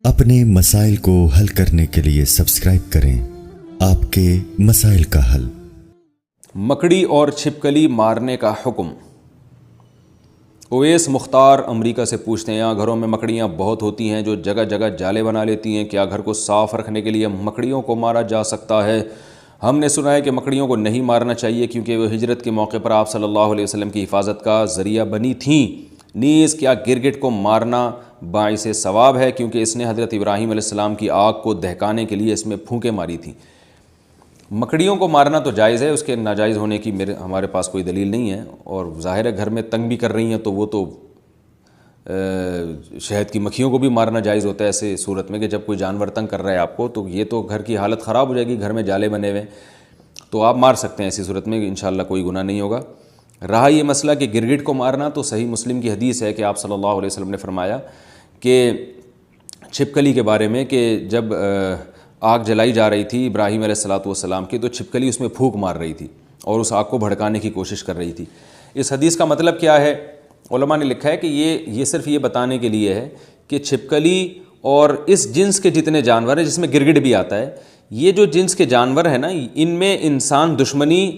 اپنے مسائل کو حل کرنے کے لیے سبسکرائب کریں آپ کے مسائل کا حل۔ مکڑی اور چھپکلی مارنے کا حکم۔ اویس مختار امریکہ سے پوچھتے ہیں، یہاں گھروں میں مکڑیاں بہت ہوتی ہیں جو جگہ جگہ جالے بنا لیتی ہیں، کیا گھر کو صاف رکھنے کے لیے مکڑیوں کو مارا جا سکتا ہے؟ ہم نے سنا ہے کہ مکڑیوں کو نہیں مارنا چاہیے کیونکہ وہ ہجرت کے موقع پر آپ صلی اللہ علیہ وسلم کی حفاظت کا ذریعہ بنی تھیں۔ نیز کیا گرگٹ کو مارنا باعث ثواب ہے کیونکہ اس نے حضرت ابراہیم علیہ السلام کی آگ کو دہکانے کے لیے اس میں پھونکیں ماری تھیں؟ مکڑیوں کو مارنا تو جائز ہے، اس کے ناجائز ہونے کی ہمارے پاس کوئی دلیل نہیں ہے، اور ظاہر ہے گھر میں تنگ بھی کر رہی ہیں تو وہ تو شہد کی مکھیوں کو بھی مارنا جائز ہوتا ہے ایسے صورت میں کہ جب کوئی جانور تنگ کر رہا ہے آپ کو تو یہ تو گھر کی حالت خراب ہو جائے گی، گھر میں جالے بنے ہوئے تو آپ مار سکتے ہیں، ایسی صورت میں انشاءاللہ کوئی گناہ نہیں ہوگا۔ رہا یہ مسئلہ کہ گرگٹ کو مارنا، تو صحیح مسلم کی حدیث ہے کہ آپ صلی اللہ علیہ وسلم نے فرمایا کہ چھپکلی کے بارے میں کہ جب آگ جلائی جا رہی تھی ابراہیم علیہ السلام کی، تو چھپکلی اس میں پھونک مار رہی تھی اور اس آگ کو بھڑکانے کی کوشش کر رہی تھی۔ اس حدیث کا مطلب کیا ہے؟ علماء نے لکھا ہے کہ یہ صرف یہ بتانے کے لیے ہے کہ چھپکلی اور اس جنس کے جتنے جانور ہیں، جس میں گرگٹ بھی آتا ہے، یہ جو جنس کے جانور ہیں نا، ان میں انسان دشمنی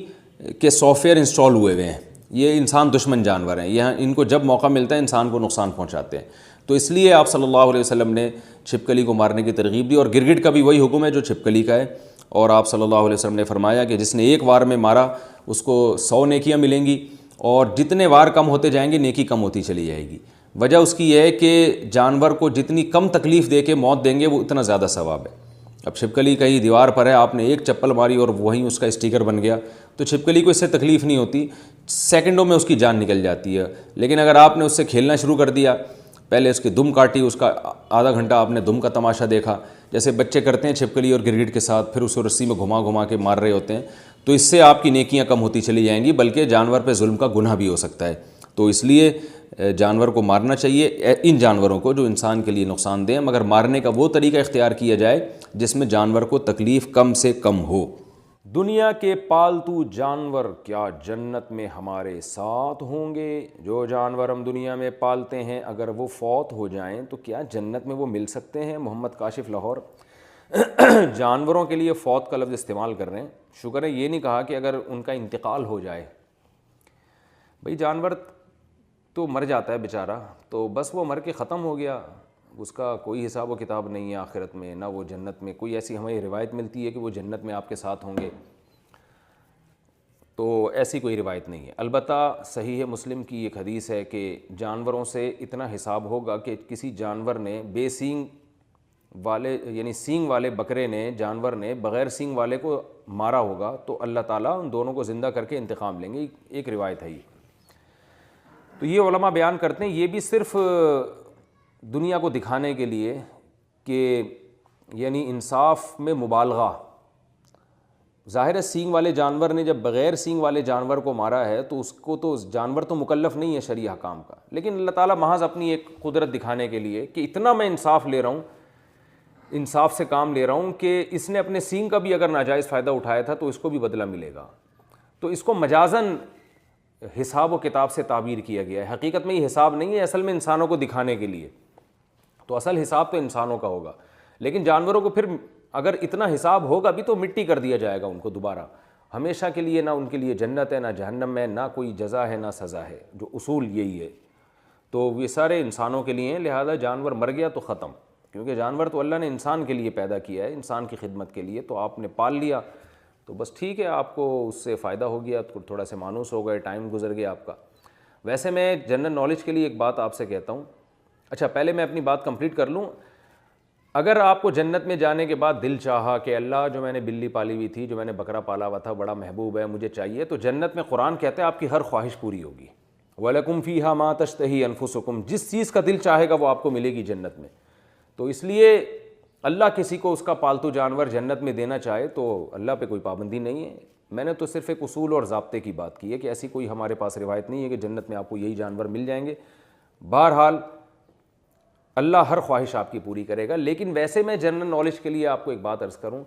کے سافٹ ویئر انسٹال ہوئے ہوئے ہیں، یہ انسان دشمن جانور ہیں، یہ ان کو جب موقع ملتا ہے انسان کو نقصان پہنچاتے ہیں، تو اس لیے آپ صلی اللہ علیہ وسلم نے چھپکلی کو مارنے کی ترغیب دی، اور گرگٹ کا بھی وہی حکم ہے جو چھپکلی کا ہے، اور آپ صلی اللہ علیہ وسلم نے فرمایا کہ جس نے ایک وار میں مارا اس کو 100 نیکیاں ملیں گی، اور جتنے وار کم ہوتے جائیں گے نیکی کم ہوتی چلی جائے گی۔ وجہ اس کی یہ ہے کہ جانور کو جتنی کم تکلیف دے کے موت دیں گے وہ اتنا زیادہ ثواب ہے۔ اب چھپکلی کہیں دیوار پر ہے، آپ نے ایک چپل ماری اور وہیں اس کا اسٹیکر بن گیا، تو چھپکلی کو اس سے تکلیف نہیں ہوتی، سیکنڈوں میں اس کی جان نکل جاتی ہے۔ لیکن اگر آپ نے اس سے کھیلنا شروع کر دیا، پہلے اس کی دم کاٹی، اس کا آدھا گھنٹہ آپ نے دم کا تماشا دیکھا، جیسے بچے کرتے ہیں چھپکلی اور گرگٹ کے ساتھ، پھر اس کو رسی میں گھما گھما کے مار رہے ہوتے ہیں، تو اس سے آپ کی نیکیاں کم ہوتی چلی جائیں گی، بلکہ جانور پہ ظلم کا گناہ بھی ہو سکتا ہے۔ تو اس لیے جانور کو مارنا چاہیے، ان جانوروں کو جو انسان کے لیے نقصان دیں، مگر مارنے کا وہ طریقہ اختیار کیا جائے جس میں جانور کو تکلیف کم سے کم ہو۔ دنیا کے پالتو جانور کیا جنت میں ہمارے ساتھ ہوں گے؟ جو جانور ہم دنیا میں پالتے ہیں اگر وہ فوت ہو جائیں تو کیا جنت میں وہ مل سکتے ہیں؟ محمد کاشف لاہور۔ جانوروں کے لیے فوت کا لفظ استعمال کر رہے ہیں، شکر ہے یہ نہیں کہا کہ اگر ان کا انتقال ہو جائے۔ بھئی جانور تو مر جاتا ہے بیچارہ، تو بس وہ مر کے ختم ہو گیا، اس کا کوئی حساب و کتاب نہیں ہے آخرت میں، نہ وہ جنت میں، کوئی ایسی ہمیں روایت ملتی ہے کہ وہ جنت میں آپ کے ساتھ ہوں گے، تو ایسی کوئی روایت نہیں ہے۔ البتہ صحیح مسلم کی ایک حدیث ہے کہ جانوروں سے اتنا حساب ہوگا کہ کسی جانور نے بے سینگ والے یعنی سینگ والے بکرے نے، جانور نے بغیر سینگ والے کو مارا ہوگا تو اللہ تعالیٰ ان دونوں کو زندہ کر کے انتقام لیں گے، ایک روایت ہے یہ۔ تو یہ علماء بیان کرتے ہیں یہ بھی صرف دنیا کو دکھانے کے لیے کہ یعنی انصاف میں مبالغہ۔ ظاہر ہے سینگ والے جانور نے جب بغیر سینگ والے جانور کو مارا ہے تو اس کو تو جانور تو مکلف نہیں ہے شرعی احکام کا، لیکن اللہ تعالیٰ محض اپنی ایک قدرت دکھانے کے لیے کہ اتنا میں انصاف لے رہا ہوں، انصاف سے کام لے رہا ہوں کہ اس نے اپنے سینگ کا بھی اگر ناجائز فائدہ اٹھایا تھا تو اس کو بھی بدلہ ملے گا، تو اس کو مجازاً حساب و کتاب سے تعبیر کیا گیا ہے۔ حقیقت میں یہ حساب نہیں ہے، اصل میں انسانوں کو دکھانے کے لیے، تو اصل حساب تو انسانوں کا ہوگا، لیکن جانوروں کو پھر اگر اتنا حساب ہوگا بھی تو مٹی کر دیا جائے گا ان کو دوبارہ ہمیشہ کے لیے، نہ ان کے لیے جنت ہے نہ جہنم ہے، نہ کوئی جزا ہے نہ سزا ہے، جو اصول یہی ہے۔ تو یہ سارے انسانوں کے لیے ہیں، لہذا جانور مر گیا تو ختم، کیونکہ جانور تو اللہ نے انسان کے لیے پیدا کیا ہے، انسان کی خدمت کے لیے، تو آپ نے پال لیا تو بس ٹھیک ہے، آپ کو اس سے فائدہ ہو گیا، تھوڑا سے مانوس ہو گئے، ٹائم گزر گیا آپ کا۔ ویسے میں جنرل نالج کے لیے ایک بات آپ سے کہتا ہوں، اچھا پہلے میں اپنی بات کمپلیٹ کر لوں۔ اگر آپ کو جنت میں جانے کے بعد دل چاہا کہ اللہ جو میں نے بلی پالی ہوئی تھی، جو میں نے بکرا پالا ہوا تھا، بڑا محبوب ہے مجھے چاہیے، تو جنت میں قرآن کہتا ہے آپ کی ہر خواہش پوری ہوگی۔ وَلَكُمْ فِيهَا مَا تَشْتَهِي أَنفُسُكُمْ، جس چیز کا دل چاہے گا وہ آپ کو ملے گی جنت میں۔ تو اس لیے اللہ کسی کو اس کا پالتو جانور جنت میں دینا چاہے تو اللہ پہ کوئی پابندی نہیں ہے، میں نے تو صرف ایک اصول اور ضابطے کی بات کی ہے کہ ایسی کوئی ہمارے پاس روایت نہیں ہے کہ جنت میں آپ کو یہی جانور مل جائیں گے۔ بہرحال اللہ ہر خواہش آپ کی پوری کرے گا۔ لیکن ویسے میں جنرل نالج کے لیے آپ کو ایک بات عرض کروں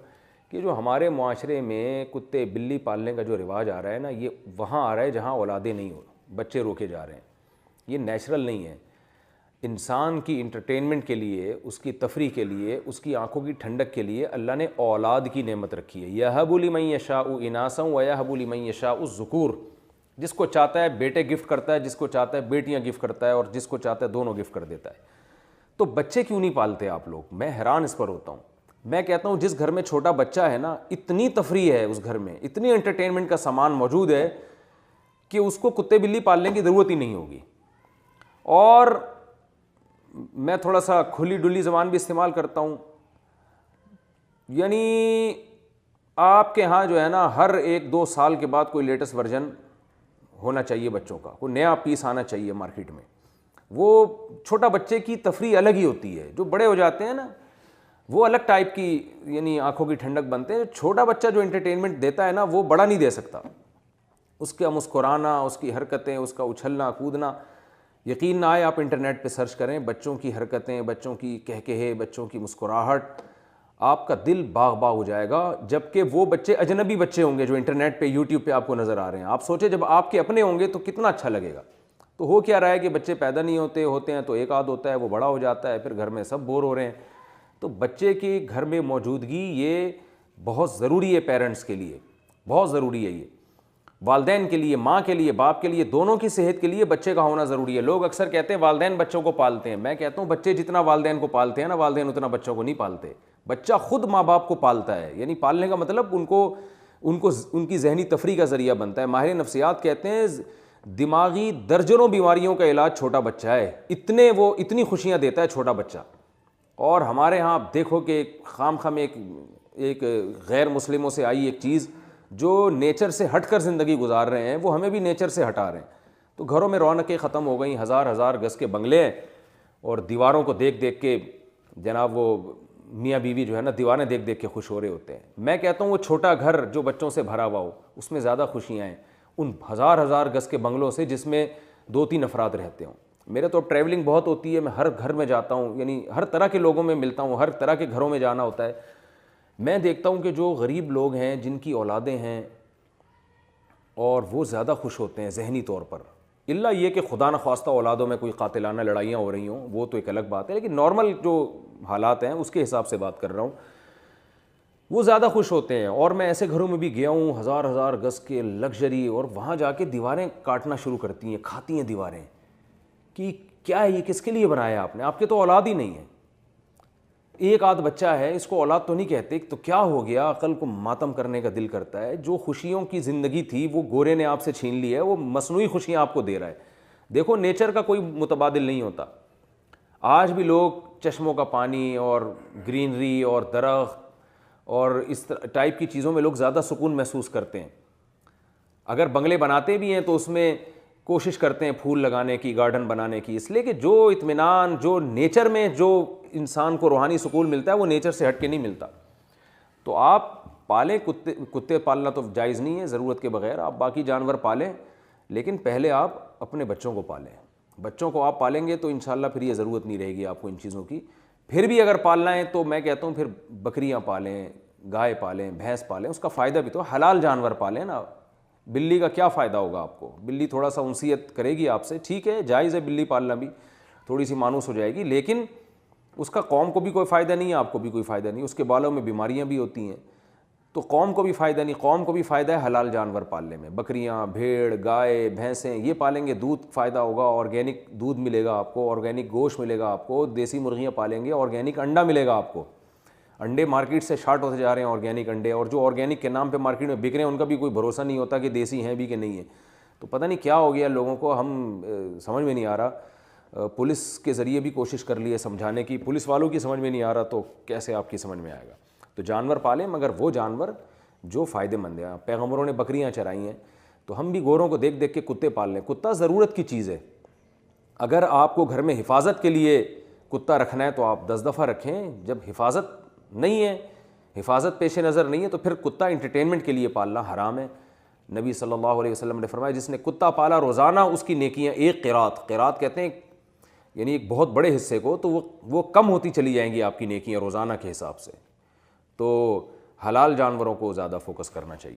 کہ جو ہمارے معاشرے میں کتے بلی پالنے کا جو رواج آ رہا ہے نا، یہ وہاں آ رہا ہے جہاں اولادیں نہیں ہو، بچے روکے جا رہے ہیں، یہ نیچرل نہیں ہے۔ انسان کی انٹرٹینمنٹ کے لیے، اس کی تفریح کے لیے، اس کی آنکھوں کی ٹھنڈک کے لیے اللہ نے اولاد کی نعمت رکھی ہے. یَهَبُ لِمَن يَشَاءُ إِنَاثًا وَيَهَبُ لِمَن يَشَاءُ الذُّكُورَ. جس کو چاہتا ہے بیٹے گفٹ کرتا ہے، جس کو چاہتا ہے بیٹیاں گفٹ کرتا ہے، اور جس کو چاہتا ہے دونوں گفٹ کر دیتا ہے. تو بچے کیوں نہیں پالتے آپ لوگ؟ میں حیران اس پر ہوتا ہوں. میں کہتا ہوں جس گھر میں چھوٹا بچہ ہے نا، اتنی تفریح ہے اس گھر میں، اتنی انٹرٹینمنٹ کا سامان موجود ہے کہ اس کو کتے بلی پالنے کی ضرورت ہی نہیں ہوگی. اور میں تھوڑا سا کھلی ڈلی زبان بھی استعمال کرتا ہوں، یعنی آپ کے ہاں جو ہے نا ہر 1-2 سال کے بعد کوئی لیٹسٹ ورژن ہونا چاہیے بچوں کا، کوئی نیا پیس آنا چاہیے مارکیٹ میں. وہ چھوٹا بچے کی تفریح الگ ہی ہوتی ہے. جو بڑے ہو جاتے ہیں نا وہ الگ ٹائپ کی یعنی آنکھوں کی ٹھنڈک بنتے ہیں. چھوٹا بچہ جو انٹرٹینمنٹ دیتا ہے نا وہ بڑا نہیں دے سکتا. اس کا مسکرانا، اس کی حرکتیں، اس کا اچھلنا کودنا، یقین نہ آئے آپ انٹرنیٹ پہ سرچ کریں بچوں کی حرکتیں، بچوں کی کہکہے، بچوں کی مسکراہٹ، آپ کا دل باغ باغ ہو جائے گا. جبکہ وہ بچے اجنبی بچے ہوں گے جو انٹرنیٹ پہ یوٹیوب پہ آپ کو نظر آ رہے ہیں. آپ سوچیں جب آپ کے اپنے ہوں گے تو کتنا اچھا لگے گا. تو ہو کیا رہا ہے کہ بچے پیدا نہیں ہوتے ہیں تو ایک آدھ ہوتا ہے، وہ بڑا ہو جاتا ہے، پھر گھر میں سب بور ہو رہے ہیں. تو بچے کی گھر میں موجودگی یہ بہت ضروری ہے، پیرنٹس کے لیے بہت ضروری ہے. یہ والدین کے لیے، ماں کے لیے، باپ کے لیے، دونوں کی صحت کے لیے بچے کا ہونا ضروری ہے. لوگ اکثر کہتے ہیں والدین بچوں کو پالتے ہیں. میں کہتا ہوں بچے جتنا والدین کو پالتے ہیں نا، والدین اتنا بچوں کو نہیں پالتے. بچہ خود ماں باپ کو پالتا ہے. یعنی پالنے کا مطلب ان کی ذہنی تفریح کا ذریعہ بنتا ہے. ماہر نفسیات کہتے ہیں دماغی درجنوں بیماریوں کا علاج چھوٹا بچہ ہے. اتنی خوشیاں دیتا ہے چھوٹا بچہ. اور ہمارے ہاں آپ دیکھو کہ خام خام ایک غیر مسلموں سے آئی ایک چیز، جو نیچر سے ہٹ کر زندگی گزار رہے ہیں وہ ہمیں بھی نیچر سے ہٹا رہے ہیں. تو گھروں میں رونقیں ختم ہو گئیں. ہزار گز کے بنگلے ہیں، اور دیواروں کو دیکھ دیکھ کے جناب وہ میاں بیوی جو ہے نا دیواریں دیکھ دیکھ کے خوش ہو رہے ہوتے ہیں. میں کہتا ہوں وہ چھوٹا گھر جو بچوں سے بھرا ہوا ہو اس میں زیادہ خوشیاں ہیں ان ہزار گز کے بنگلوں سے جس میں 2-3 افراد رہتے ہوں. میرے تو ٹریولنگ بہت ہوتی ہے، میں ہر گھر میں جاتا ہوں، یعنی ہر طرح کے لوگوں میں ملتا ہوں، ہر طرح کے گھروں میں جانا ہوتا ہے. میں دیکھتا ہوں کہ جو غریب لوگ ہیں جن کی اولادیں ہیں اور وہ زیادہ خوش ہوتے ہیں ذہنی طور پر. الا یہ کہ خدا نخواستہ اولادوں میں کوئی قاتلانہ لڑائیاں ہو رہی ہوں وہ تو ایک الگ بات ہے، لیکن نارمل جو حالات ہیں اس کے حساب سے بات کر رہا ہوں. وہ زیادہ خوش ہوتے ہیں. اور میں ایسے گھروں میں بھی گیا ہوں ہزار گز کے لگژری، اور وہاں جا کے دیواریں کاٹنا شروع کرتی ہیں، کھاتی ہیں دیواریں کہ کیا ہے یہ، کس کے لیے بنایا آپ نے؟ آپ کے تو اولاد ہی نہیں ہے. ایک آدھ بچہ ہے، اس کو اولاد تو نہیں کہتے. تو کیا ہو گیا؟ عقل کو ماتم کرنے کا دل کرتا ہے. جو خوشیوں کی زندگی تھی وہ گورے نے آپ سے چھین لی ہے، وہ مصنوعی خوشیاں آپ کو دے رہا ہے. دیکھو نیچر کا کوئی متبادل نہیں ہوتا. آج بھی لوگ چشموں کا پانی اور گرینری اور درخت اور اس ٹائپ کی چیزوں میں لوگ زیادہ سکون محسوس کرتے ہیں. اگر بنگلے بناتے بھی ہیں تو اس میں کوشش کرتے ہیں پھول لگانے کی، گارڈن بنانے کی، اس لیے کہ جو اطمینان جو نیچر میں جو انسان کو روحانی سکون ملتا ہے وہ نیچر سے ہٹ کے نہیں ملتا. تو آپ پالیں. کتے پالنا تو جائز نہیں ہے ضرورت کے بغیر. آپ باقی جانور پالیں، لیکن پہلے آپ اپنے بچوں کو پالیں. بچوں کو آپ پالیں گے تو انشاءاللہ پھر یہ ضرورت نہیں رہے گی آپ کو ان چیزوں کی. پھر بھی اگر پالنا ہے تو میں کہتا ہوں پھر بکریاں پالیں، گائے پالیں، بھینس پالیں. اس کا فائدہ بھی تو حلال جانور پالیں نا. بلی کا کیا فائدہ ہوگا آپ کو؟ بلی تھوڑا سا انسیت کرے گی آپ سے، ٹھیک ہے جائز ہے بلی پالنا بھی، تھوڑی سی مانوس ہو جائے گی، لیکن اس کا قوم کو بھی کوئی فائدہ نہیں ہے، آپ کو بھی کوئی فائدہ نہیں. اس کے بالوں میں بیماریاں بھی ہوتی ہیں، تو قوم کو بھی فائدہ نہیں. قوم کو بھی فائدہ ہے حلال جانور پالنے میں. بکریاں، بھیڑ، گائے، بھینسیں یہ پالیں گے، دودھ فائدہ ہوگا، آرگینک دودھ ملے گا آپ کو، آرگینک گوشت ملے گا آپ کو. دیسی مرغیاں پالیں گے، آرگینک انڈا ملے گا آپ کو. انڈے مارکیٹ سے شارٹ ہوتے جا رہے ہیں آرگینک انڈے، اور جو آرگینک کے نام پہ مارکیٹ میں بک رہے ہیں ان کا بھی کوئی بھروسہ نہیں ہوتا کہ دیسی ہیں بھی کہ نہیں ہے. تو پتہ نہیں کیا ہو گیا لوگوں کو، ہم سمجھ میں نہیں آ رہا. پولیس کے ذریعے بھی کوشش کر لی ہے سمجھانے کی، پولیس والوں کی سمجھ میں نہیں آ رہا تو کیسے آپ کی سمجھ میں آئے گا. تو جانور پالیں مگر وہ جانور جو فائدہ مند ہیں. پیغمبروں نے بکریاں چرائی ہیں تو ہم بھی گوروں کو دیکھ دیکھ کے کتے پال لیں. کتا ضرورت کی چیز ہے. اگر آپ کو گھر میں حفاظت کے لیے کتا رکھنا ہے تو آپ 10 دفعہ رکھیں. جب حفاظت نہیں ہے، حفاظت پیش نظر نہیں ہے، تو پھر کتا انٹرٹینمنٹ کے لیے پالنا حرام ہے. نبی صلی اللہ علیہ وسلم نے فرمایا جس نے کتا پالا روزانہ اس کی نیکیاں ایک قرات کہتے ہیں یعنی ایک بہت بڑے حصے کو، تو وہ کم ہوتی چلی جائیں گی آپ کی نیکیاں روزانہ کے حساب سے. تو حلال جانوروں کو زیادہ فوکس کرنا چاہیے.